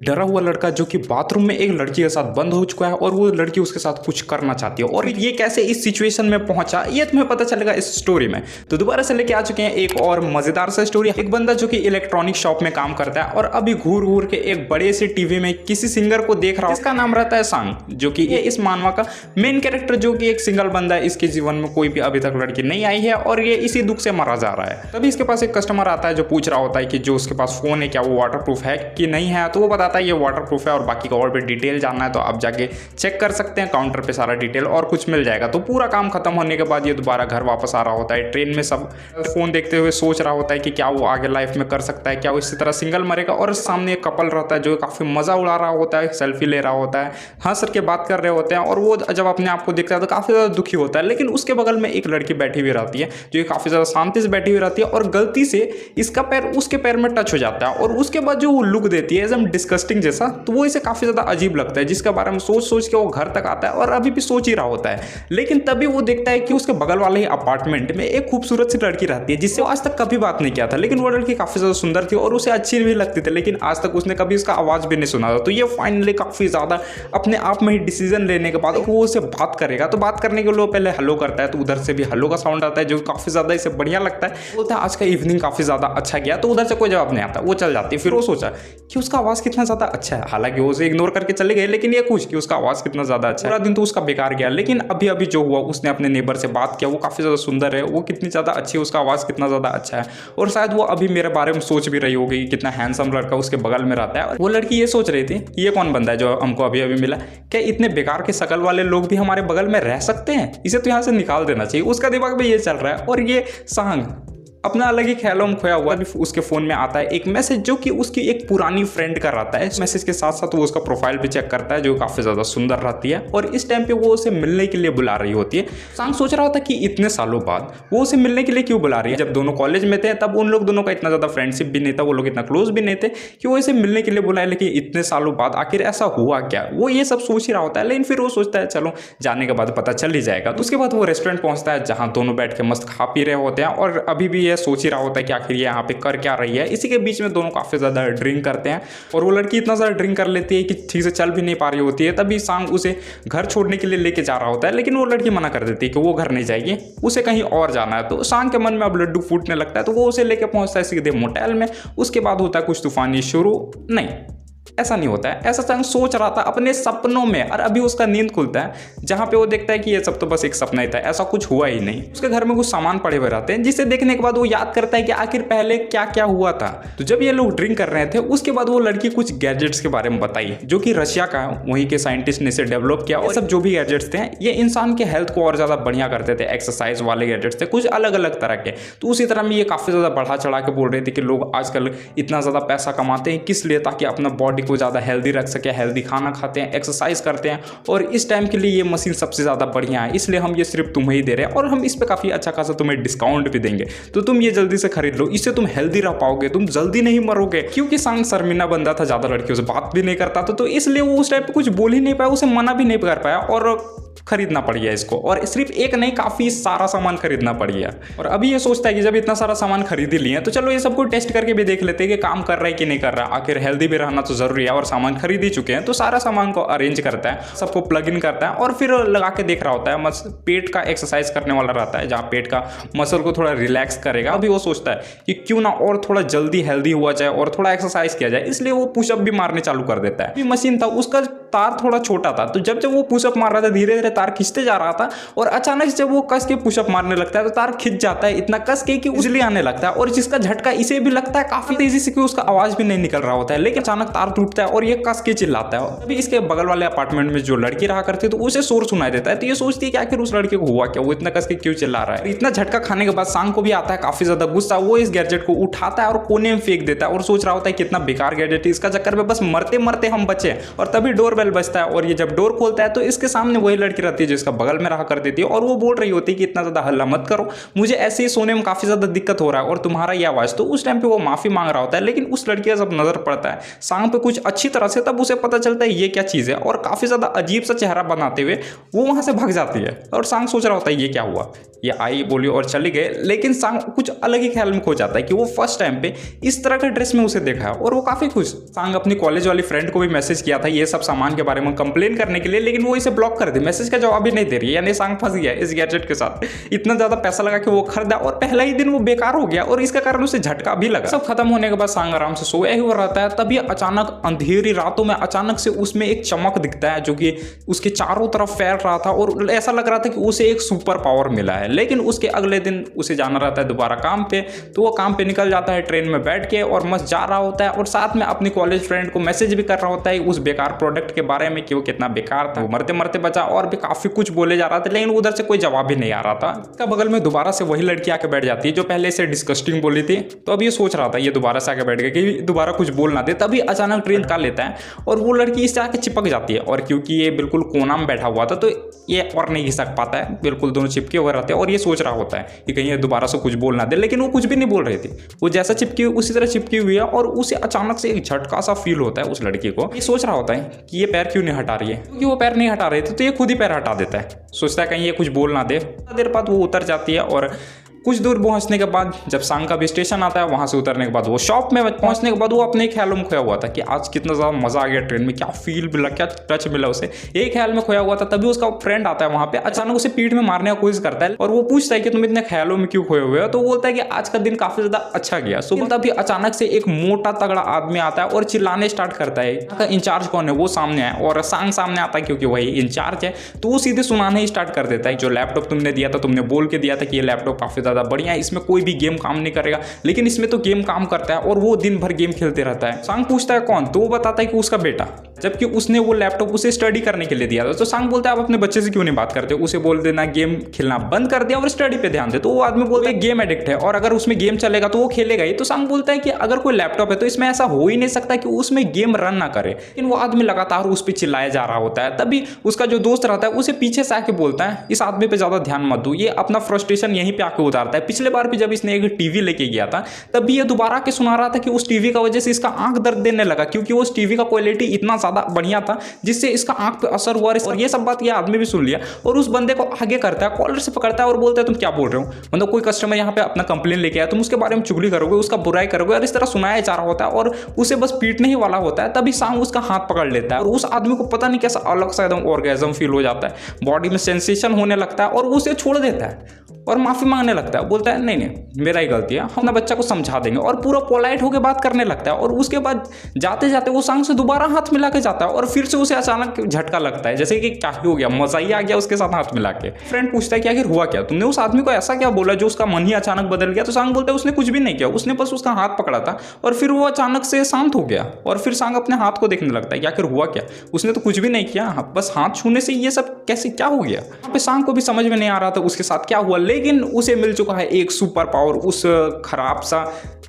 डरा हुआ लड़का जो कि बाथरूम में एक लड़की के साथ बंद हो चुका है और वो लड़की उसके साथ कुछ करना चाहती है और ये कैसे इस सिचुएशन में पहुंचा ये तुम्हें पता चलेगा इस स्टोरी में। तो दोबारा से लेके आ चुके हैं एक और मजेदार सा स्टोरी। एक बंदा जो कि इलेक्ट्रॉनिक शॉप में काम करता है और अभी घूर घूर के एक बड़े से टीवी में किसी सिंगर को देख रहा है। इसका नाम रहता है सांग, जो कि ये इस मानवा का मेन कैरेक्टर जो कि एक सिंगल बंदा है। इसके जीवन में कोई भी अभी तक लड़की नहीं आई है और ये इसी दुख से मरा जा रहा है। तभी इसके पास एक कस्टमर आता है जो पूछ रहा होता है कि जो उसके पास फोन है क्या वो वाटरप्रूफ है कि नहीं है। तो वो बताता है ये वाटरप्रूफ और बाकी का और भी डिटेल जानना है तो आप जाके चेक कर सकते हैं काउंटर पे सारा डिटेल और कुछ मिल जाएगा। तो पूरा काम खत्म होने के बाद ये दोबारा घर वापस आ रहा होता है। ट्रेन में सब फोन देखते हुए सोच रहा होता है कि क्या वो आगे लाइफ में कर सकता है, क्या वो इसी तरह सिंगल मरेगा। और सामने एक कपल रहता है जो काफी मजा उड़ा रहा होता है, सेल्फी ले रहा होता है, हंस के बात कर रहे होते हैं और वो जब अपने आप को देखता है तो काफी ज्यादा दुखी होता है। लेकिन उसके बगल में एक लड़की बैठी हुई रहती है जो काफी ज्यादा शांति से बैठी हुई रहती है और गलती से इसका पैर उसके पैर में टच हो जाता है और उसके बाद जो वो लुक देती है एकदम डिस्गस्टिंग जैसा, तो वो इसे काफी ज्यादा अजीब लगता है जिसके बारे में सोच सोच के वो घर तक आता है और अभी भी सोच ही रहा होता है। लेकिन तभी वो देखता है कि उसके बगल वाले ही अपार्टमेंट में एक खूबसूरत सी लड़की रहती है जिससे वो आज तक कभी बात नहीं किया था। लेकिन वो लड़की काफी ज्यादा सुंदर थी और उसे अच्छी भी लगती थी, लेकिन आज तक उसने कभी उसका आवाज भी नहीं सुना था। तो ये फाइनली काफी ज्यादा अपने आप में ही डिसीजन लेने के बाद वो उसे बात करेगा। तो बात करने के लिए पहले हेलो करता है तो उधर से भी हेलो का साउंड आता है जो काफी ज्यादा इसे बढ़िया लगता है। बोलता है आज का इवनिंग काफी ज्यादा अच्छा गया। तो उधर से कोई जवाब नहीं आता, वो चल जाती है। फिर वो सोचा कि उसका आवाज कितना ज्यादा अच्छा है, हालांकि वो उसे इग्नोर करके चले गए, लेकिन ये खुश कि उसका आवाज कितना ज्यादा अच्छा है। पूरा दिन तो उसका बेकार गया, लेकिन अभी अभी जो हुआ उसने अपने नेबर से बात किया, वो काफी ज्यादा सुंदर है, वो कितनी ज्यादा अच्छी है, उसका आवाज कितना ज्यादा अच्छा है और शायद वो अभी मेरे बारे में सोच भी रही होगी कितना हैंडसम लड़का उसके बगल में रहता है। और वो लड़की ये सोच रही थी कि ये कौन बंदा है जो हमको अभी अभी मिला, क्या इतने बेकार के शकल वाले लोग भी हमारे बगल में रह सकते हैं, इसे तो यहाँ से निकाल देना चाहिए। उसका दिमाग में ये चल रहा है और ये सांग अपना अलग ही ख्यालों में खोया हुआ। उसके फोन में आता है एक मैसेज जो कि उसकी एक पुरानी फ्रेंड का रहता है। इस मैसेज के साथ साथ वो उसका प्रोफाइल भी चेक करता है जो काफी ज्यादा सुंदर रहती है और इस टाइम पे वो उसे मिलने के लिए बुला रही होती है। सांग सोच रहा होता है कि इतने सालों बाद वो उसे मिलने के लिए क्यों बुला रही है। जब दोनों कॉलेज में थे तब उन लोग दोनों का इतना ज्यादा फ्रेंडशिप भी नहीं था, वो लोग इतना क्लोज भी नहीं थे कि वो इसे मिलने के लिए बुलाए। लेकिन इतने सालों बाद आखिर ऐसा हुआ क्या, वो ये सब सोच ही रहा होता है। लेकिन फिर वो सोचता है चलो जाने के बाद पता चल ही जाएगा। तो उसके बाद वो रेस्टोरेंट पहुंचता है जहां दोनों बैठ के मस्त खा पी रहे होते हैं और अभी भी ये सोच ही रहा होता है कि आखिर ये यहाँ पे कर क्या रही है। इसी के बीच में दोनों काफी ज्यादा ड्रिंक करते हैं और वो लड़की इतना ज्यादा ड्रिंक कर लेती है कि ठीक से चल भी नहीं पा रही होती है। तभी सांग उसे घर छोड़ने के लिए लेके जा रहा होता है, लेकिन वो लड़की मना कर देती है कि वो घर नहीं जाएगी, उसे कहीं और जाना है। तो सांग के मन में अब लड्डू फूटने लगता है तो वो उसे लेके पहुंचता है सीधे मोटेल में। उसके बाद होता है कुछ तूफानी शुरू। नहीं, ऐसा नहीं होता है, ऐसा सांग सोच रहा था अपने सपनों में और अभी उसका नींद खुलता है जहां पे वो देखता है कि ये सब तो बस एक सपना ही था, ऐसा कुछ हुआ ही नहीं। उसके घर में कुछ सामान पड़े हुए रहते हैं जिसे देखने के बाद वो याद करता है कि आखिर पहले क्या क्या हुआ था। तो जब ये लोग ड्रिंक कर रहे थे उसके बाद वो लड़की कुछ गैजेट्स के बारे में बताई जो कि रशिया का वहीं के साइंटिस्ट ने इसे डेवलप किया। और सब जो भी गैजेट्स थे ये इंसान के हेल्थ को और ज्यादा बढ़िया करते थे, एक्सरसाइज वाले गैजेट्स थे कुछ अलग अलग तरह के। तो उसी तरह में ये काफी ज्यादा बढ़ा चढ़ा के बोल रहे थे कि लोग आजकल इतना ज्यादा पैसा कमाते हैं किस लिए, ताकि अपना बॉडी को ज्यादा हेल्दी रख सके, हेल्दी खाना खाते हैं, एक्सरसाइज करते हैं और इस टाइम के लिए ये मशीन सबसे ज्यादा बढ़िया है, इसलिए हम ये सिर्फ तुम्हें ही दे रहे हैं और हम इस पे काफी अच्छा खासा तुम्हें डिस्काउंट भी देंगे। तो तुम ये जल्दी से खरीद लो, इससे तुम हेल्दी रह पाओगे, तुम जल्दी नहीं मरोगे। क्योंकि सांग शर्मिंदा बंदा था, ज्यादा लड़कियों से बात भी नहीं करता था, तो इसलिए वो उस टाइम पे कुछ बोल ही नहीं पाया, उसे मना भी नहीं कर पाया और खरीदना पड़ गया इसको। और सिर्फ एक नहीं, काफी सारा सामान खरीदना पड़ गया। और अभी ये सोचता है कि जब इतना सारा सामान खरीद ही लिए तो चलो ये सबको टेस्ट करके भी देख लेते हैं कि काम कर रहा है कि नहीं कर रहा। आखिर हेल्दी भी रहना तो जरूरी है और सामान खरीद ही चुके हैं। तो सारा सामान को अरेंज करता है, सबको प्लग इन करता है और फिर लगा के देख रहा होता है। पेट का एक्सरसाइज करने वाला रहता है जहाँ पेट का मसल को थोड़ा रिलैक्स करेगा। अभी वो सोचता है कि क्यों ना और थोड़ा जल्दी हेल्दी हुआ जाए और थोड़ा एक्सरसाइज किया जाए, इसलिए वो पुशअप भी मारने चालू कर देता है। मशीन था उसका तार थोड़ा छोटा था, तो जब वो पुशअप मार रहा था धीरे धीरे तार खींचते जा रहा था और अचानक जब वो कस के पुशअप मारने लगता है तो तार खिंच जाता है इतना कस के कि उजली आने लगता है और जिसका झटका इसे भी लगता है काफी तेजी से कि उसका आवाज भी नहीं निकल रहा होता है। लेकिन अचानक तार टूटता है और ये कस के चिल्लाता है। अभी इसके बगल वाले अपार्टमेंट में जो लड़की रहा करती तो उसे शोर सुनाई देता है। तो ये सोचती है कि आखिर उस लड़के को हुआ क्या, वो इतना कस के क्यों चिल्ला रहा है। इतना झटका खाने के बाद सांग को भी आता है काफी ज्यादा गुस्सा। वो इस गैजेट को उठाता है और कोने में फेंक देता है और सोच रहा होता है कितना बेकार गैजेट है, इसका चक्कर में बस मरते मरते हम बचे। और तभी डोर बेल बजता है और ये जब डोर खोलता है तो इसके सामने वही लड़की रहती है जिसका बगल में रहा करती थी और वो बोल रही होती है कि इतना ज्यादा हल्ला मत करो, मुझे ऐसे ही सोने में काफी ज्यादा दिक्कत हो रहा है और तुम्हारा ये आवाज। तो उस टाइम पे वो माफी मांग रहा होता है, लेकिन उस लड़की का जब नजर पड़ता है सांग पे कुछ अच्छी तरह से, तब उसे पता चलता है ये क्या चीज है और काफी ज्यादा अजीब सा चेहरा बनाते हुए वो वहां से भाग जाती है। और सांग सोच रहा होता है ये क्या हुआ, ये आई बोली और चली गए। लेकिन सांग कुछ अलग ही ख्याल में खो जाता है कि वो फर्स्ट टाइम पे इस तरह का ड्रेस में उसे देखा है और वो काफी खुश। सांग अपनी कॉलेज वाली फ्रेंड को भी मैसेज किया था ये सब सामान के बारे में कंप्लेन करने के लिए, लेकिन वो इसे ब्लॉक कर दी, मैसेज का जवाब ही नहीं दे रही है। यानी सांग फंस गया इस गैजेट के साथ। इतना ज्यादा पैसा लगा कि वो खरीदा और पहला ही दिन वो बेकार हो गया और इसका कारण उसे झटका भी लगा। सब खत्म होने के बाद सांग आराम से सोया ही रहता है, तभी अचानक अंधेरी रातों में अचानक से उसमें एक चमक दिखता है जो कि उसके चारों तरफ फैल रहा था और ऐसा लग रहा था कि उसे एक सुपर पावर मिला है। लेकिन उसके अगले दिन उसे जाना रहता है दोबारा काम पे, तो वो काम पे निकल जाता है ट्रेन में बैठ के और मस्त जा रहा होता है और साथ में अपनी कॉलेज फ्रेंड को मैसेज भी कर रहा होता है उस बेकार प्रोडक्ट के बारे में कि वो कितना बेकार था। वो मरते मरते बचा और भी काफी कुछ बोले जा रहा था, लेकिन उधर से कोई जवाब भी नहीं आ रहा था। इसका बगल में दोबारा से वही लड़की आके बैठ जाती है जो पहले से डिस्कस्टिंग बोली थी। तो अब ये सोच रहा था ये दोबारा से आके बैठ गया कि दोबारा कुछ बोल ना दे, तभी अचानक ट्रेन का लेता है और वो लड़की इससे आके चिपक जाती है। और क्योंकि ये बिल्कुल कोना में बैठा हुआ था तो ये और नहीं घिसक पाता है, बिल्कुल दोनों चिपके हुए रहते हैं और ये सोच रहा होता है कि कहीं ये दोबारा से कुछ बोल ना दे, लेकिन वो कुछ भी नहीं बोल रही थी। वो जैसा चिपकी हुई उसी तरह चिपकी हुई है और उसे अचानक से एक झटका सा फील होता है उस लड़की को। ये सोच रहा होता है कि ये पैर क्यों नहीं हटा रही है, क्योंकि वो पैर नहीं हटा रही थी तो ये खुद ही पैर हटा देता है। सोचता है कहीं ये कुछ बोल ना दे। देर बाद वो उतर जाती है और कुछ दूर पहुंचने के बाद जब सांग का भी स्टेशन आता है, वहां से उतरने के बाद वो शॉप में पहुंचने के बाद वो अपने ख्यालों में खोया हुआ था कि आज कितना ज़्यादा मजा आ गया ट्रेन में, क्या फील मिला, क्या टच मिला उसे, एक ख्याल में खोया हुआ था। तभी उसका फ्रेंड आता है वहां पे, अचानक उसे पीठ में मारने का कोशिश करता है और वो पूछता है कि तुम इतने ख्यालों में क्यों खोए हुए हो, तो वो बोलता है कि आज का दिन काफी ज्यादा अच्छा गया। सो तभी अचानक से एक मोटा तगड़ा आदमी आता है और चिल्लाने स्टार्ट करता है यहाँ का इंचार्ज कौन है, वो सामने है और सांग सामने आता है क्योंकि वही इंचार्ज है। तो वो सीधे सुनाने ही स्टार्ट कर देता है जो लैपटॉप तुमने दिया था, तुमने बोल के दिया था कि ये लैपटॉप काफी ज्यादा बढ़िया है, इसमें कोई भी गेम काम नहीं करेगा, लेकिन इसमें तो गेम काम करता है और वो दिन भर गेम खेलते रहता है। सांग पूछता है कौन, तो वो बताता है कि उसका बेटा, जबकि उसने वो लैपटॉप उसे स्टडी करने के लिए दिया था। तो सांग बोलता है आप अपने बच्चे से क्यों नहीं बात करते, उसे बोल देना गेम खेलना बंद कर दिया और स्टडी पे ध्यान दे। तो वो आदमी बोलता है गेम एडिक्ट है और अगर उसमें गेम चलेगा तो वो खेलेगा ही। तो सांग बोलता है कि अगर कोई लैपटॉप है तो इसमें ऐसा हो ही नहीं सकता कि उसमें गेम रन ना करे, लेकिन वो आदमी लगातार उस पर चिल्लाया जा रहा होता है। तभी उसका जो दोस्त रहता है उसे पीछे से आके बोलता है इस आदमी पे ज्यादा ध्यान मत दो, ये अपना फ्रस्ट्रेशन यहीं पे आके उतारता है। पिछले बार भी जब इसने एक टीवी लेके गया था तब भी ये दोबारा के सुना रहा था कि उस टीवी का वजह से इसका आंख दर्द देने लगा, क्योंकि उस टीवी का क्वालिटी इतना ज्यादा बढ़िया था जिससे इसका आंख पे असर हुआ। और ये सब बात ये आदमी भी सुन लिया और उस बंदे को आगे करता है, कॉलर से पकड़ता है और बोलता है तुम क्या बोल रहे हो, मतलब कोई कस्टमर यहाँ पे अपना कंप्लेन लेके आया, तुम उसके बारे में चुगली करोगे, उसका बुराई करोगे, और इस तरह सुनाया जा रहा होता है और उसे बस पीटने ही वाला होता है। तभी सांग उसका हाथ पकड़ लेता है और उस आदमी को पता नहीं कैसा अलग सा एकदम ऑर्गेज्म फील हो जाता है, बॉडी में सेंसेशन होने लगता है और वो उसे छोड़ देता है और माफी मांगने लगता है। बोलता है नहीं नहीं मेरा ही गलती है, हम अपना बच्चा को समझा देंगे, और पूरा पोलाइट होकर बात करने लगता है। और उसके बाद जाते जाते वो सांग से दोबारा हाथ मिला के जाता है और फिर से उसे अचानक झटका लगता है जैसे कि क्या हो गया, मजा ही आ गया उसके साथ हाथ मिला के। फ्रेंड पूछता है कि आखिर हुआ क्या, तुमने उस आदमी को ऐसा क्या बोला जो उसका मन ही अचानक बदल गया। तो सांग बोलता है उसने कुछ भी नहीं किया, उसने बस उसका हाथ पकड़ा था और फिर वो अचानक से शांत हो गया। और फिर सांग अपने हाथ को देखने लगता है कि आखिर हुआ क्या, उसने तो कुछ भी नहीं किया, बस हाथ छूने से ये सब कैसे क्या हो गया। यहाँ पे सांग को भी समझ में नहीं आ रहा था उसके साथ क्या हुआ, लेकिन उसे मिल चुका है एक सुपर पावर उस खराब सा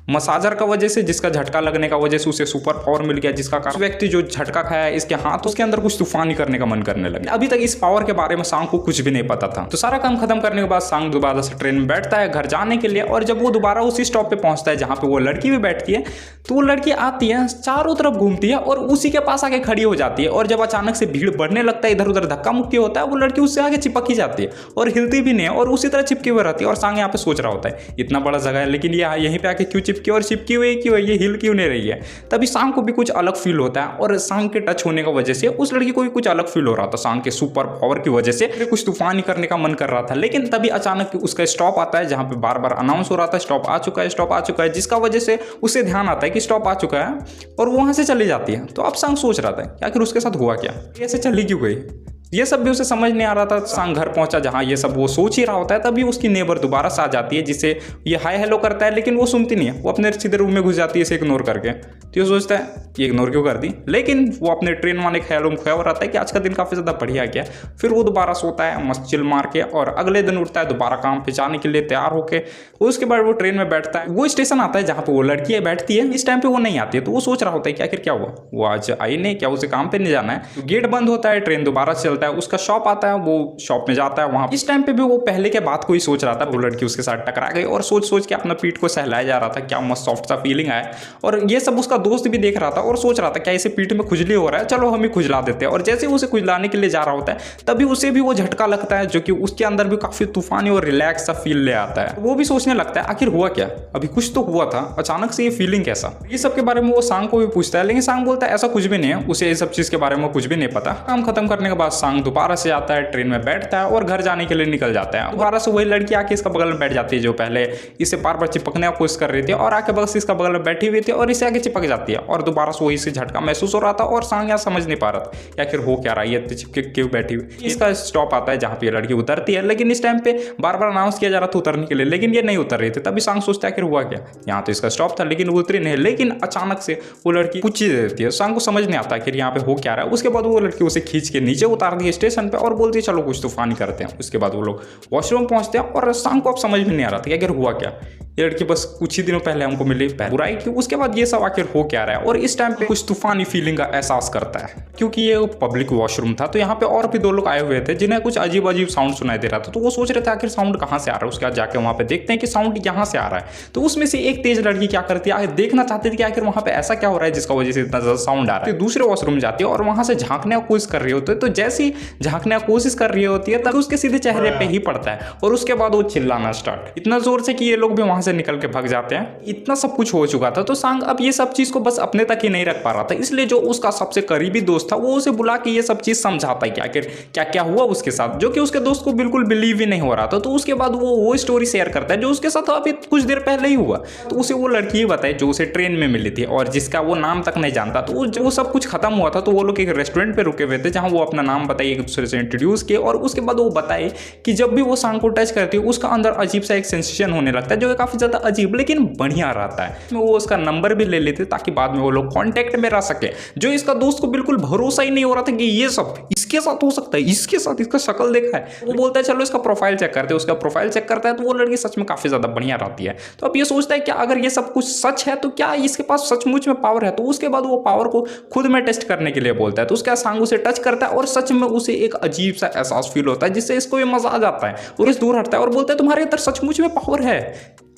मसाजर का वजह से, जिसका झटका लगने का वजह से उसे सुपर पावर मिल गया, जिसका कारण व्यक्ति जो झटका खाया है इसके हाथ उसके अंदर कुछ तूफानी करने का मन करने लगा। अभी तक इस पावर के बारे में सांग को कुछ भी नहीं पता था। तो सारा काम खत्म करने के बाद सांग दोबारा से ट्रेन में बैठता है घर जाने के लिए, और जब वो दोबारा उसी स्टॉप पे पहुंचता है जहां पे वो लड़की भी बैठती है, तो वो लड़की आती है, चारों तरफ घूमती है और उसी के पास आके खड़ी हो जाती है। और जब अचानक से भीड़ बढ़ने लगता है, इधर उधर धक्का मुक्की होता है, वो लड़की उससे आगे चिपक ही जाती है और हिलती भी नहीं है और उसी तरह चिपकी हुई रहती है। और सांग यहाँ पे सोच रहा होता है इतना बड़ा जगह है लेकिन ये यहीं पे आके क्यों चिपकी, और चिपकी हुई क्यों है, ये हिल क्यों नहीं रही है। तभी सांग को भी कुछ अलग फील होता है और सांग के टच होने की वजह से उस लड़की को भी कुछ अलग फील हो रहा था, सांग के सुपर पावर की वजह से कुछ तूफानी करने का मन कर रहा था। लेकिन तभी अचानक उसका स्टॉप आता है जहां पे बार बार अनाउंस हो रहा था स्टॉप आ चुका है, स्टॉप आ चुका है, जिसका वजह से उसे ध्यान आता है कि स्टॉप आ चुका है और वो वहां से चली जाती है। तो अब सांग सोच रहा था कि आखिर उसके साथ हुआ क्या, ऐसे चली क्यों गई, ये सब भी उसे समझ नहीं आ रहा था। सांग घर पहुंचा जहां ये सब वो सोच ही रहा होता है, तभी उसकी नेबर दोबारा से आ जाती है जिसे ये हाय हेलो करता है, लेकिन वो सुनती नहीं है, वो अपने सीधे रूम में घुस जाती है इसे इग्नोर करके। तो ये सोचता है ये इग्नोर क्यों कर दी, लेकिन वो अपने ट्रेन वाले ख्यालों में खोया हो रहता है कि आज का दिन काफी ज्यादा बढ़िया गया। फिर वो दोबारा सोता है मस्त चिल मार के और अगले दिन उठता है दोबारा काम पे जाने के लिए तैयार होके। उसके बाद वो ट्रेन में बैठता है, वो स्टेशन आता है जहाँ पे वो लड़की बैठती है, इस टाइम पे वो नहीं आती है। तो वो सोच रहा होता है कि आखिर क्या हुआ, वो आज आई नहीं क्या, उसे काम पे नहीं जाना है। गेट बंद होता है, ट्रेन दोबारा चलती चलता है, उसका शॉप आता है, वो शॉप में जाता है। वहाँ इस टाइम पे भी वो पहले के बात को ही सोच रहा था। वो लड़की उसके साथ टकरा गई और सोच सोच के अपना पीठ को सहलाया जा रहा था, क्या मस्त सॉफ्ट सा फीलिंग आया। और ये सब उसका दोस्त भी देख रहा था और सोच रहा था क्या इसे पीठ में खुजली हो रहा है, चलो हम ही खुजला देते हैं। और जैसे उसे खुजलाने के लिए जा रहा होता है तभी उसे भी वो झटका लगता है, जो कि उसके अंदर भी काफी तूफानी और रिलैक्स सा फील ले आता है। वो भी सोचने लगता है आखिर हुआ क्या, अभी कुछ तो हुआ था, अचानक से ये फीलिंग कैसा। ये सब के बारे में वो सांग को भी पूछता है, लेकिन सांग बोलता है ऐसा कुछ भी नहीं है, उसे इस सब चीज के बारे में कुछ भी नहीं पता। काम खत्म करने के बाद सांग दोबारा से आता है, ट्रेन में बैठता है और घर जाने के लिए निकल जाता है। दोबारा से वही लड़की आके इसका बगल में बैठ जाती है, जो पहले इसे बार बार चिपकने की कोशिश कर रही थी, और आके बस इसका बगल में बैठी हुई थी और इसे आगे चिपक जाती है। और दोबारा से वही से झटका महसूस हो रहा था और सांग यहाँ समझ नहीं पा रहा था या फिर हो क्या रहा है, ये चिपके क्यों बैठी हुई। इसका स्टॉप आता है जहाँ पे लड़की उतरती है, लेकिन इस टाइम पे बार बार अनाउंस किया जा रहा था उतरने के लिए, लेकिन ये नहीं उतर रही थी। तभी सांग सोचता है आखिर हुआ क्या, यहाँ तो इसका स्टॉप था लेकिन वो उतरी नहीं। लेकिन अचानक से वो लड़की कुछ चीज देती है, सांग को समझ नहीं आता कि यहाँ पे हो क्या रहा है। उसके बाद वो लड़की उसे खींच के नीचे उतार दी स्टेशन पे और बोलती है चलो कुछ तूफानी करते हैं। उसके बाद वो लोग वॉशरूम पहुंचते हैं और सांग को अब समझ में नहीं आ रहा था कि आखिर हुआ क्या। ये लड़की बस कुछ ही दिनों पहले हमको मिली बुराई की, उसके बाद ये सब आखिर हो क्या रहा है। और इस टाइम पे कुछ तूफानी फीलिंग का एहसास करता है, क्योंकि ये पब्लिक वॉशरूम था तो यहाँ पे और भी दो लोग आए हुए थे जिन्हें कुछ अजीब अजीब साउंड सुनाई दे रहा था। तो वो सोच रहे थे आखिर साउंड कहाँ से आ रहा है। उसके बाद जाके वहाँ पे देखते हैं कि साउंड यहाँ से आ रहा है। तो उसमें से एक तेज लड़की क्या करती है, देखना चाहती थी कि आखिर वहाँ पे ऐसा क्या हो रहा है जिसका वजह से इतना ज्यादा साउंड आ रहा है। तो दूसरे वॉशरूम जाती है और वहाँ से झांकने की कोशिश कर रही होती है। तो जैसे ही झांकने की कोशिश कर रही होती है तब उसके सीधे चेहरे पे ही पड़ता है और उसके बाद वो चिल्लाना स्टार्ट, इतना जोर से कि ये लोग भी वहां से निकल के भाग जाते हैं। इतना सब कुछ हो चुका था। तो सांग अब ये सब चीज को बस अपने तक ही नहीं रख पा रहा था, इसलिए जो उसका सबसे करीबी दोस्त था वो उसे बुला के ये सब चीज समझाता है कि आखिर क्या क्या हुआ उसके साथ, जो कि उसके दोस्त को बिल्कुल बिलीव ही नहीं हो रहा था। तो उसके बाद वो स्टोरी शेयर करता है जो उसके साथ अभी कुछ देर पहले ही हुआ। तो उसे वो लड़की ही बताई जो उसे ट्रेन में मिली थी और जिसका वो नाम तक नहीं जानता। तो वो सब कुछ खत्म हुआ था तो वो लोग एक रेस्टोरेंट पे रुके हुए थे जहां वो अपना नाम बताइए, एक दूसरे से इंट्रोड्यूस किए। और उसके बाद वो बताए कि जब भी वो सांग को टच करती है उसका अंदर अजीब सा एक सेंसेशन होने लगता है, जो काफी ज्यादा अजीब लेकिन बढ़िया रहता है। वो उसका नंबर भी ले लेते ताकि बाद में वो लोग कांटेक्ट में रह सके। जो इसका दोस्त को बिल्कुल भरोसा ही नहीं हो रहा था कि ये सब इसके साथ हो सकता है, इसके साथ इसका शक्ल देखा है। वो बोलता है चलो इसका प्रोफाइल चेक करते हैं। उसका प्रोफाइल चेक करता है तो वो लड़की सच में काफी ज्यादा बढ़िया रहती है। तो अब ये सोचता है कि अगर ये सब कुछ सच है तो क्या इसके पास सचमुच में पावर है। तो उसके बाद वो पावर को खुद में टेस्ट करने के लिए बोलता है। तो उसका सांग उसे टच करता है और सच में उसे एक अजीब सा एहसास फील होता है, जिससे इसको ये मजा आ जाता है और इस दूर हटता है और बोलता है तुम्हारे अंदर सचमुच में पावर है,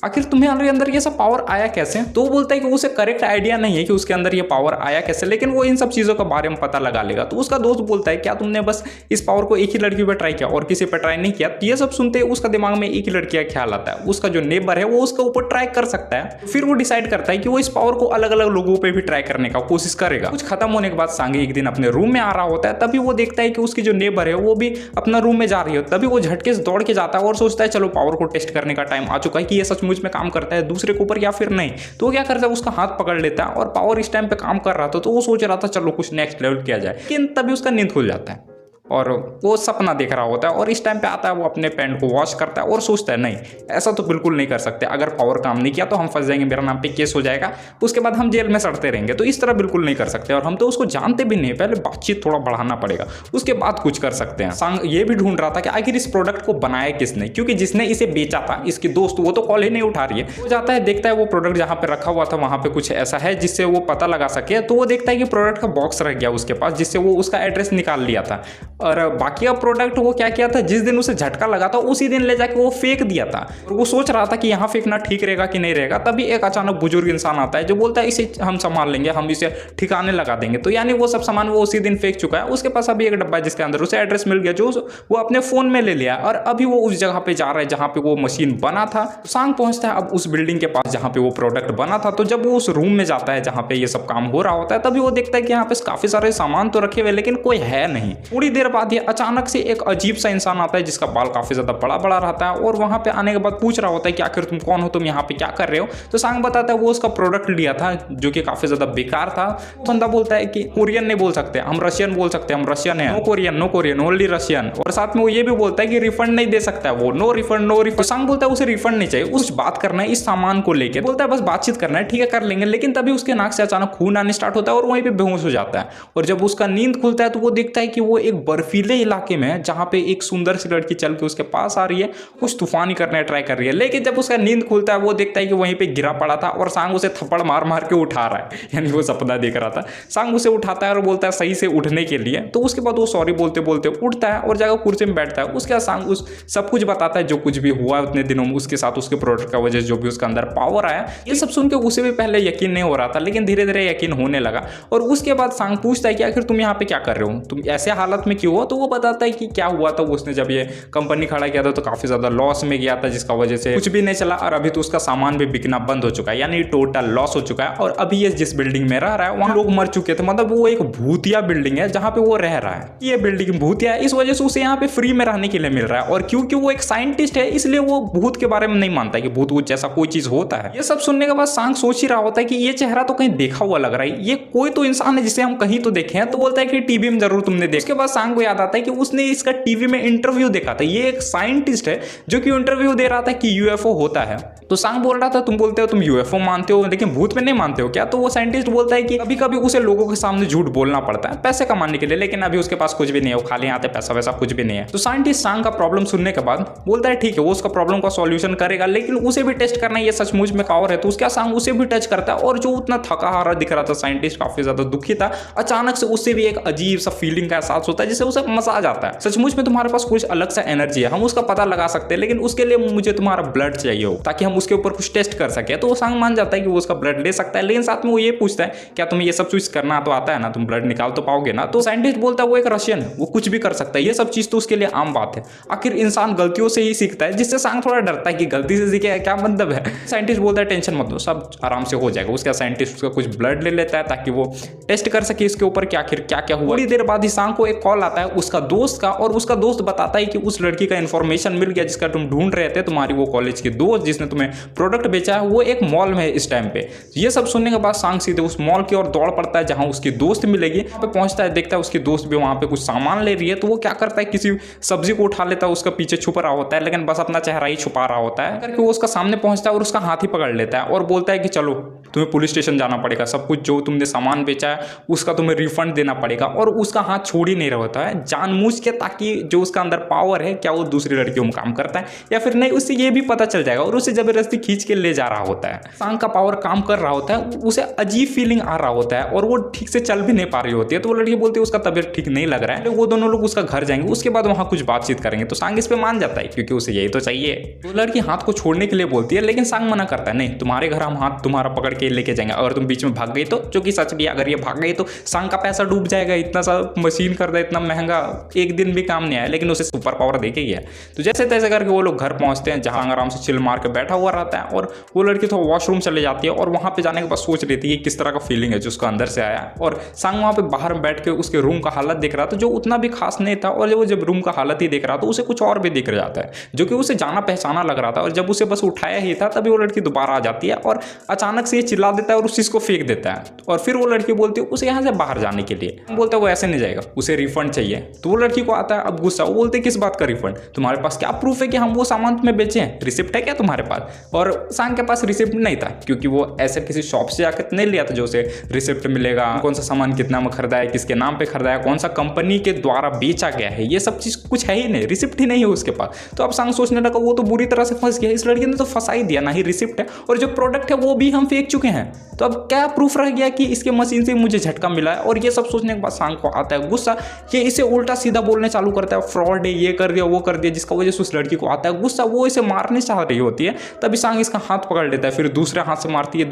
आखिर तुम्हें अंदर ये सब पावर आया कैसे। तो वो बोलता है कि उसे करेक्ट आइडिया नहीं है कि उसके अंदर ये पावर आया कैसे, लेकिन वो इन सब चीजों के बारे में पता लगा लेगा। तो उसका दोस्त बोलता है क्या तुमने बस इस पावर को एक ही लड़की पे ट्राई किया और किसी पे ट्राई नहीं किया। तो ये सब सुनते ही उसका दिमाग में एक ही लड़की का ख्याल आता है, उसका जो नेबर है वो उसके ऊपर ट्राई कर सकता है। फिर वो डिसाइड करता है कि वो इस पावर को अलग अलग लोगों पर भी ट्राई करने का कोशिश करेगा। कुछ खत्म होने के बाद सांगे एक दिन अपने रूम में आ रहा होता है, तभी वो देखता है कि उसकी जो नेबर है वो भी अपना रूम में जा रही है। तभी वो झटके से दौड़ के जाता है और सोचता है चलो पावर को टेस्ट करने का टाइम आ चुका है कि ये सचमुच में काम करता है दूसरे के ऊपर या फिर नहीं। तो क्या करता है उसका हाथ पकड़ लेता है और पावर इस टाइम पे काम कर रहा था तो वो सोच रहा था चलो कुछ नेक्स्ट लेवल किया जाए, लेकिन तभी उसका नींद खुल जाता है और वो सपना देख रहा होता है। और इस टाइम पे आता है वो अपने पैंट को वॉश करता है और सोचता है नहीं ऐसा तो बिल्कुल नहीं कर सकते, अगर पावर काम नहीं किया तो हम फंस जाएंगे, मेरा नाम पे केस हो जाएगा, उसके बाद हम जेल में सड़ते रहेंगे। तो इस तरह बिल्कुल नहीं कर सकते और हम तो उसको जानते भी नहीं, पहले बातचीत थोड़ा बढ़ाना पड़ेगा उसके बाद कुछ कर सकते हैं। सांग ये भी ढूंढ रहा था कि आखिर इस प्रोडक्ट को बनाया किसने, क्योंकि जिसने इसे बेचा था इसकी दोस्त वो तो कॉल ही नहीं उठा रही है। वो जाता है देखता है वो प्रोडक्ट जहाँ पे रखा हुआ था वहाँ पे कुछ ऐसा है जिससे वो पता लगा सके। तो वो देखता है कि प्रोडक्ट का बॉक्स रह गया उसके पास, जिससे वो उसका एड्रेस निकाल लिया था। और बाकी प्रोडक्ट वो क्या किया था, जिस दिन उसे झटका लगा था उसी दिन ले जाके वो फेंक दिया था। और वो सोच रहा था कि यहाँ फेंकना ठीक रहेगा कि नहीं रहेगा। तभी एक अचानक बुजुर्ग इंसान आता है जो बोलता है इसे हम संभाल लेंगे, हम इसे ठिकाने लगा देंगे। तो यानी वो सब सामान वो उसी दिन फेंक चुका है। उसके पास अभी एक डब्बा है जिसके अंदर उसे एड्रेस मिल गया जो वो अपने फोन में ले लिया और अभी वो उस जगह पे जा रहा है जहाँ पे वो मशीन बना था। सांग पहुंचता है अब उस बिल्डिंग के पास जहाँ पे वो प्रोडक्ट बना था। तो जब वो उस रूम में जाता है जहाँ पे ये सब काम हो रहा होता है तभी वो देखता है कि यहाँ पे काफी सारे सामान तो रखे हुए लेकिन कोई है नहीं। थोड़ी देर बाद ये अचानक से एक अजीब सा इंसान आता है जिसका बाल काफी ज्यादा बड़ा बड़ा रहता है और वहां पे आने के बाद पूछ रहा होता है कि आखिर तुम कौन हो, तुम यहाँ पे क्या कर रहे हो। तो सांग बताता है वो उसका प्रोडक्ट लिया था जो कि काफी ज्यादा बेकार था। तो बंदा बोलता है कि कोरियन नहीं बोल सकते, हम रशियन बोल सकते हैं, हम रशियन है, नो कोरियन ओनली रशियन। और साथ में वो ये भी बोलता है कि रिफंड नहीं दे सकता है वो, नो रिफंड। तो सांग बोलता है उसे रिफंड नहीं चाहिए, कुछ बात करना है इस सामान को लेकर। बोलता है बस बातचीत करना है, ठीक है कर लेंगे। लेकिन तभी उसके नाक से अचानक खून आने स्टार्ट होता है और वहीं पे बेहोश हो जाता है। और जब उसका नींद खुलता है तो वो देखता है कि वो एक बर्फीले इलाके में जहाँ पे एक सुंदर सी लड़की चल के उसके पास आ रही है, कुछ तूफानी करने ट्राई कर रही है। लेकिन जब उसका नींद खुलता है वो देखता है कि वहीं पे गिरा पड़ा था और सांग उसे थप्पड़ मार मार के उठा रहा है, यानी वो सपना देख रहा था। सांग उसे उठाता है और बोलता है सही से उठने के लिए। तो उसके बाद वो सॉरी बोलते बोलते उठता है और जाकर कुर्सी में बैठता है। उसके बाद सांग उस सब कुछ बताता है जो कुछ भी हुआ उतने दिनों में उसके साथ, उसके प्रोडक्ट का वजह जो भी उसके अंदर पावर आया। ये सब सुन के उसे भी पहले यकीन नहीं हो रहा था, लेकिन धीरे धीरे यकीन होने लगा। और उसके बाद सांग पूछता है कि आखिर तुम यहाँ पे क्या कर रहे हो, तुम ऐसे हालत में क्यों हो। तो वो बताता है कि क्या हुआ था, उसने जब ये कंपनी खड़ा किया था तो काफी ज्यादा लॉस में गया था, जिसका वजह से कुछ भी नहीं चला और अभी तो उसका सामान भी बिकना बंद हो चुका है, यानी टोटल लॉस हो चुका है। और अभी ये जिस बिल्डिंग में रह रहा है वहां लोग मर चुके थे, मतलब वो एक भूतिया बिल्डिंग है जहां पे वो रह रहा है। ये बिल्डिंग भूतिया है, इस वजह से उसे यहाँ पे फ्री में रहने के लिए मिल रहा है। और क्योंकि वो एक साइंटिस्ट है इसलिए वो भूत के बारे में नहीं मानता है कि भूत वूत जैसा कोई चीज होता है। ये सब सुनने के बाद सांग सोच ही रहा होता है कि ये चेहरा तो कहीं देखा हुआ लग रहा है, ये कोई तो इंसान है जिसे हम कहीं तो देखे हैं। तो बोलता है कि टीवी में जरूर तुमने देखा। उसके बाद सांग को याद आता है कि उसने इसका टीवी में इंटरव्यू देखा था। ये एक साइंटिस्ट है जो कि इंटरव्यू दे रहा था कि यूएफओ होता है। तो सांग बोल रहा था तुम बोलते हो तुम यूएफओ मानते हो लेकिन भूत में नहीं मानते हो क्या। तो वो साइंटिस्ट बोलता है कि कभी कभी उसे लोगों के सामने झूठ बोलना पड़ता है पैसे कमाने के लिए, लेकिन अभी उसके पास कुछ भी नहीं है, वो खाली आते पैसा वैसा कुछ भी नहीं है। तो साइंटिस्ट सांग का प्रॉब्लम सुनने के बाद बोलता है ठीक है वो उसका प्रॉब्लम का सॉल्यूशन करेगा, लेकिन उसे भी टेस्ट करना ये सचमुच में पावर है। तो उसका सांग उसे भी टच करता है और जो उतना थका हारा दिख रहा था साइंटिस्ट काफी ज्यादा दुखी था, अचानक से उससे भी एक अजीब सा फीलिंग का एहसास होता है जिससे उसे मजा आ जाता है। सचमुच में तुम्हारे पास कुछ अलग सा एनर्जी है, हम उसका पता लगा सकते हैं, लेकिन उसके लिए मुझे तुम्हारा ब्लड चाहिए हो ताकि हम उसके ऊपर कुछ टेस्ट कर सके। तो वो सांग मान जाता है कि वो उसका ब्लड ले सकता है, लेकिन साथ में वो ये पूछता है क्या तुम्हें ये सब चीज करना तो आता है ना, तुम ब्लड निकाल तो पाओगे ना। तो साइंटिस्ट बोलता है वो एक रशियन है, वो कुछ भी कर सकता है, ये सब चीज तो उसके लिए आम बात है, आखिर इंसान गलतियों से ही सीखता है। जिससे सांग थोड़ा डरता है कि गलती से सीखे क्या मतलब है। साइंटिस्ट बोलता है टेंशन मत लो सब आराम से हो जाएगा। उसका साइंटिस्ट उसका कुछ ब्लड ले लेता है ताकि वो टेस्ट कर सके इसके ऊपर कि आखिर क्या क्या हुआ। थोड़ी देर बाद ही सांग को एक कॉल आता है उसका दोस्त का, और उसका दोस्त बताता है कि उस लड़की का इन्फॉर्मेशन मिल गया जिसका तुम ढूंढ रहे थे, तुम्हारी वो कॉलेज की दोस्त जिसने तुम्हें प्रोडक्ट बेचा है, वो एक मॉल में है इस टाइम पे। ये सब सुनने के बाद सांग सीधे उस मॉल की ओर दौड़ पड़ता है जहां उसकी दोस्त मिलेगी। वहां पे पहुंचता है, देखता है उसकी दोस्त भी वहां पे कुछ सामान ले रही है। तो वो क्या करता है किसी सब्जी को उठा लेता है, उसका पीछे छुप रहा होता है, लेकिन बस अपना चेहरा ही छुपा रहा होता है करके वो उसका सामने पहुंचता है और उसका हाथ ही पकड़ लेता है और बोलता है कि चलो तुम्हें पुलिस स्टेशन जाना पड़ेगा, सब कुछ जो तुमने सामान बेचा है उसका तुम्हें रिफंड देना पड़ेगा। और उसका हाथ छोड़ ही नहीं रहा होता है जानबूझ के, ताकि जो उसका अंदर पावर है क्या वो दूसरी लड़कियों में काम करता है या फिर नहीं, उससे ये भी पता चल जाएगा। और उसे जबरदस्ती खींच के ले जा रहा होता है। सांग का पावर काम कर रहा होता है, उसे अजीब फीलिंग आ रहा होता है और वो ठीक से चल भी नहीं पा रही होती है। तो वो लड़की बोलती है उसका तबीयत ठीक नहीं लग रहा है। वो दोनों लोग उसका घर जाएंगे, उसके बाद वहां कुछ बातचीत करेंगे। तो सांग इस पे मान जाता है क्योंकि उसे यही तो चाहिए। तो लड़की हाथ को छोड़ने के लिए बोलती है, लेकिन सांग मना करता है, नहीं तुम्हारे घर हम हाथ तुम्हारा पकड़ के लेके जाएंगे, अगर तुम बीच में भाग गई तो, जो कि सच भी अगर ये भाग गई तो सांग का पैसा डूब जाएगा। इतना सा मशीन कर दे, इतना महंगा, एक दिन भी काम नहीं आया, लेकिन उसे सुपर पावर देके ही है। तो जैसे तैसे करके वो लोग घर पहुंचते हैं जहां आराम से चिल मार के बैठा हुआ रहता है। और वो लड़की तो वॉशरूम चले जाती है और वहां पे जाने के बाद सोच लेती है किस तरह का फीलिंग है जो उसका अंदर से आया। और सांग वहां पे बाहर बैठ के उसके रूम का हालत देख रहा था जो उतना भी खास नहीं था, और जब रूम का हालत ही देख रहा था उसे कुछ और भी दिख जाता है जो कि उसे जाना पहचाना लग रहा था। और जब उसे बस उठाया ही था तभी वो लड़की दोबारा आ जाती है और अचानक से ये चिल्ला देता है और उस चीज को फेंक देता है। और फिर वो लड़की बोलती है उसे यहाँ से बाहर जाने के लिए, बोलता है वो ऐसे नहीं जाएगा, उसे रिफंड चाहिए। तो वो लड़की को आता है अब गुस्सा, वो बोलते किस बात का रिफंड, तुम्हारे पास क्या प्रूफ है कि हम वो सामान तुम्हें बेचे हैं, रिसिप्ट है क्या तुम्हारे पास। और सांग के पास रिसिप्ट नहीं था क्योंकि वो ऐसे किसी शॉप से जाकर नहीं लिया था जो उसे रिसिप्ट मिलेगा, कौन सा सामान कितना में खरीदा है, किसके नाम पे खरीदा है, कौन सा कंपनी के द्वारा बेचा गया है, ये सब चीज कुछ है ही नहीं, रिसिप्ट ही नहीं है उसके पास। तो अब सांग सोचने लगा वो तो बुरी तरह से फंस गया, इस लड़की ने तो फंसा ही दिया, ना ही रिसिप्ट है और जो प्रोडक्ट है वो भी हम फेंक चुके हैं, तो अब क्या प्रूफ रह गया कि इसके मशीन से मुझे झटका मिला है। और ये सब सोचने के बाद सांग को आता है गुस्सा, ये इसे उल्टा सीधा बोलने चालू करता है, फ्रॉड है, ये कर दिया वो कर दिया, जिसका वजह से उस लड़की को आता है गुस्सा, वो इसे मारने चाह रही होती है। तभी सांग इसका हाथ पकड़ लेता है, फिर दूसरे हाथ से मारती है,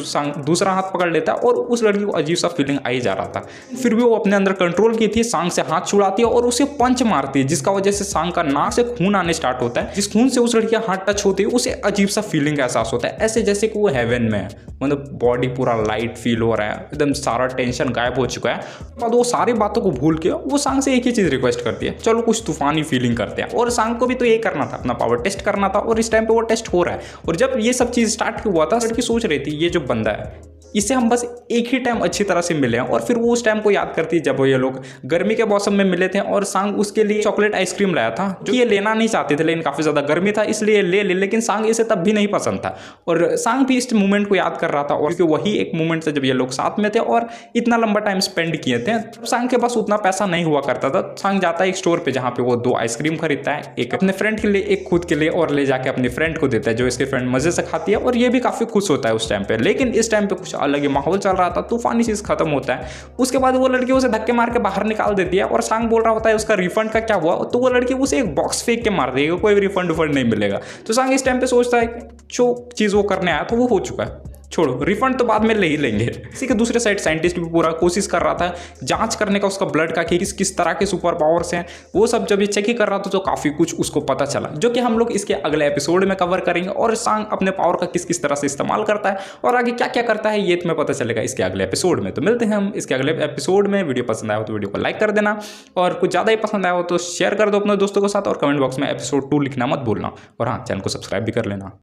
दूसरा हाथ पकड़ लेता है और उस लड़की को अजीब सा फीलिंग आई जा रहा था। फिर भी वो अपने अंदर कंट्रोल की थी, सांग से हाथ छुड़ाती है और उसे पंच मारती है, जिसका वजह से सांग का नाक से खून आने स्टार्ट होता है। जिस खून से उस लड़की का हाथ टच होती है उसे अजीब सा फीलिंग का एहसास होता है, ऐसे जैसे कि वो हेवन में है, मतलब बॉडी पूरा लाइट फील हो रहा है, एकदम सारा टेंशन गायब हो चुका है। बाद वो सारी बातों को भूल के वो सांग से एक ही चीज रिक्वेस्ट करती है, चलो कुछ तूफानी फीलिंग करते हैं। और सांग को भी तो ये करना था, अपना पावर टेस्ट करना था, और इस टाइम पे वो टेस्ट हो रहा है। और जब ये सब चीज स्टार्ट हुआ था लड़की सोच रही थी ये जो बंदा है इससे हम बस एक ही टाइम अच्छी तरह से मिले हैं। और फिर वो उस टाइम को याद करती है जब ये लोग गर्मी के मौसम में मिले थे और सांग उसके लिए चॉकलेट आइसक्रीम लाया था, जो ये लेना नहीं चाहते थे लेकिन काफी ज्यादा गर्मी था इसलिए ले लेकिन सांग इसे तब भी नहीं पसंद था। और सांग भी इस मूवमेंट को याद कर रहा था, और क्योंकि वही एक मूवमेंट था जब ये लोग साथ में थे और इतना लंबा टाइम स्पेंड किए थे। सांग के पास उतना पैसा नहीं हुआ करता था। सांग जाता है एक स्टोर पे जहाँ पे वो 2 आइसक्रीम खरीदता है, एक अपने फ्रेंड के लिए एक खुद के लिए, और ले जाके अपने फ्रेंड को देता है जो इसके फ्रेंड मजे से खाती है और ये भी काफी खुश होता है उस टाइम पे। लेकिन इस टाइम पे कुछ अलग ही माहौल चल रहा था, तूफानी चीज खत्म होता है। उसके बाद वो लड़की उसे धक्के मार के बाहर निकाल देती है और सांग बोल रहा होता है उसका रिफंड का क्या हुआ, तो वो लड़की उसे एक बॉक्स फेंक के मार देगी, कोई रिफंड नहीं मिलेगा। तो सांग इस टाइम पे सोचता है जो चीज वो करने आया था वो हो चुका है, छोड़ो रिफंड तो बाद में ले ही लेंगे। इसी के दूसरे साइड साइंटिस्ट भी पूरा कोशिश कर रहा था जांच करने का उसका ब्लड का कि किस तरह के सुपर पावर्स हैं। वो सब जब ये चेक ही कर रहा था तो काफ़ी कुछ उसको पता चला, जो कि हम लोग इसके अगले एपिसोड में कवर करेंगे। और सांग अपने पावर का किस तरह से इस्तेमाल करता है और आगे क्या क्या करता है ये तुम्हें पता चलेगा इसके अगले एपिसोड में। तो मिलते हैं हम इसके अगले एपिसोड में। वीडियो पसंद आया हो तो वीडियो को लाइक कर देना, और कुछ ज़्यादा ही पसंद आया हो तो शेयर कर दो अपने दोस्तों के साथ, और कमेंट बॉक्स में एपिसोड 2 लिखना मत भूलना, और हाँ, चैनल को सब्सक्राइब भी कर लेना।